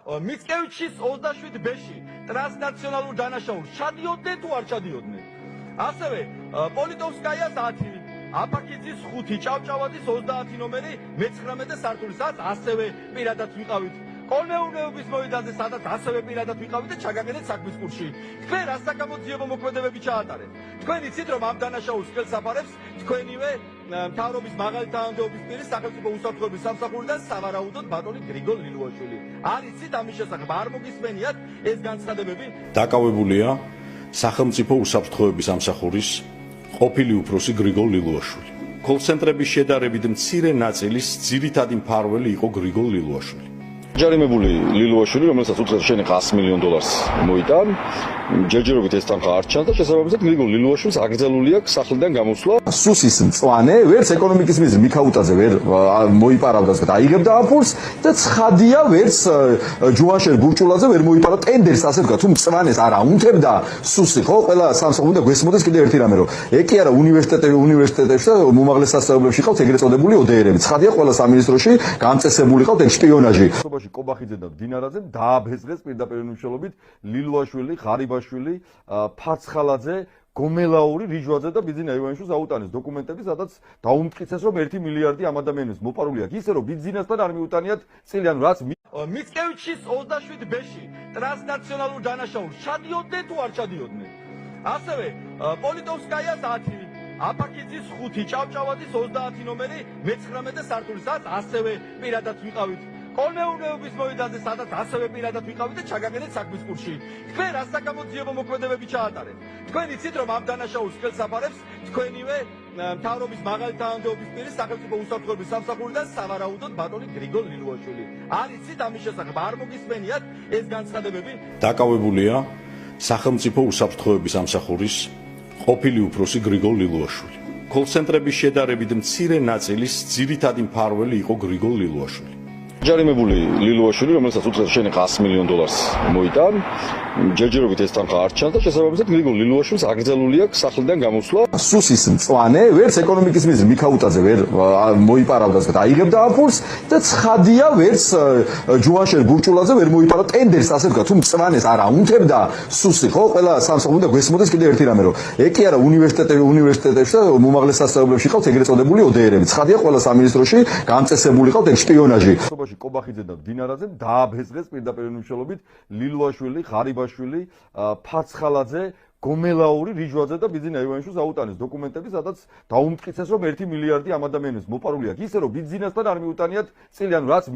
მიცკევიჩის 27-ში ტრანსნაციონალურ დანაშაულს ჩადიოდნენ თუ არ ჩადიოდნენ. ასევე პოლიტოვსკაიას 10, აფაკიძის 5, ჭავჭავაძის 30 ნომერი მე-19 სართულისაც ასევე პირადად ვიყავით. კოლმეურნეობის მოედანზე სადაც ასევე პირადად ვიყავით და ჩაგაყენეთ საქმის კურსში. თქვენ რა საკამოძიებო მოქმედებები ჩაატარეთ? თქვენ იცით რომ ამ დანაშაულს ხელს აფარებს თქვენივე მთავრობის მაღალი თანამდებობის პირის სახელმწიფო უსაფრთხოების სამსახურიდან სავარაუდოდ ბატონი გრიგოლ ლილუაშვილი. არ იცით ამის შესახებ? არ მოგისმენიათ ეს განცხადებები? დაკავებულია სახელმწიფო უსაფრთხოების სამსახურის ყოფილი უფროსი გრიგოლ ლილუაშვილი. კოლცენტრების შედარებით მცირე ნაწილის ძირითადი მფარველი იყო გრიგოლ ლილუაშვილი. ჯარიმებული ლილუაშვილი, რომელსაც უწევს შენახა $100 მილიონ მოიტან, ჯერჯერობით ეს თანხა არ ჩანს და შესაბამისად გრიგოლ ლილუაშვილს აკრძალული აქვს სახლიდან გამოსვლა. სუსის მწვანე ვერც ეკონომიკის მიზნით მიქაუტაძე ვერ მოიპარავდა და აიღებდა ამ ფულს და ცხადია ვერც ჯუანშერ ბურჭულაძე ვერ მოიპარა ტენდერს ასე ვთქვა, თუ მწვანეს არა უნთებდა სუსი, ხო, ყველა სამსახური და გვესმოდეს კიდევ ერთი რამე რომ ეკი არა უნივერსიტეტებში და მომაღლეს სასწავლებლებში ყავთ ეგრეთ წოდებული ODR-ები. ცხადია ყველა სამინისტროში გამწესებული ყავთ შპიონაჟი. კობახიძე და დინარაძემ დააბეზღეს პირდაპირ მნიშვნელობით ლილუაშვილი, ღარიბაშვილი, ფარცხალაძე, გომელაური, რიჟვაძე და ბიძინა ივანიშვილს აუტანეს დოკუმენტები, სადაც დაუმტკიცეს რომ 1 მილიარდი ამ ადამიანის მოპარული აქვს. ისე რომ ბიძინასთან არ მიუტანიათ წილი, ანუ რაც მიცკევიჩის 27-ში ტრანსნაციონალურ დანაშაულს ჩადიოდნენ თუ არ ჩადიოდნენ. ასევე პოლიტოვსკაიას 10, აფაკიძის 5, ჭავჭავაძის 30 ნომერი მე-19 სართულისაც ასევე პირადად ვიყავით. კოლმეურნეობის მოედანზე სადაც ასევე პირადად ვიყავით და ჩაგაყენეთ საქმის კურსში. თქვენ რა საკამოძიებო მოქმედებები ჩაატარეთ? თქვენ იცით რომ ამ დანაშაულს ხელს აფარებს თქვენივე მთავრობის მაღალი თანამდებობის პირის სახელმწიფო უსაფრთხოების სამსახურიდან სავარაუდოდ ბატონი გრიგოლ ლილუაშვილი. არ იცით ამის შესახებ? არ მოგისმენიათ ეს განცხადებები? დაკავებულია სახელმწიფო უსაფრთხოების სამსახურის ყოფილი უფროსი გრიგოლ ლილუაშვილი. კოლცენტრების შედარებით მცირე ნაწილის ძირითადი მფარველი იყო გრიგოლ ლილუაშვილი. ჯარიმებული ლილუაშვილი, რომელსაც უწევს შენახა $100 მილიონ მოიტან, ჯერჯერობით ეს თანხა არ ჩანს და შესაბამისად გრიგოლ ლილუაშვილს აკრძალული აქვს სახლიდან გამოსვლა. სუსის მწვანე ვერც ეკონომიკის მიზნით მიქაუტაძე ვერ მოიპარავდა და აიღებდა ამ ფულს და ცხადია ვერც ჯუანშერ ბურჭულაძე ვერ მოიპარა ტენდერს ასე ვთქვა, თუ მწვანეს არა უნთებდა სუსი, ხო, ყველა სამსახური და გვესმოდეს კიდევ ერთი რამე რომ ეკი არა უნივერსიტეტებში და მომაღლეს სასწავლებლებში ყავთ ეგრეთ წოდებული ODR-ები. ცხადია ყველა სამინისტროში გამწესებული ყავთ შპიონაჟი. კობახიძე და დინარაძემ დააბეზღეს პირდაპირ მნიშვნელობით ლილუაშვილი, ღარიბაშვილი, ფარცხალაძე, გომელაური, რიჟვაძე და ბიძინა ივანიშვილს აუტანეს დოკუმენტები, სადაც დაუმტკიცეს რომ 1 მილიარდი ამ ადამიანის მოპარული აქვს. ისე რომ ბიძინასთან არ მიუტანიათ წილი, ანუ რაც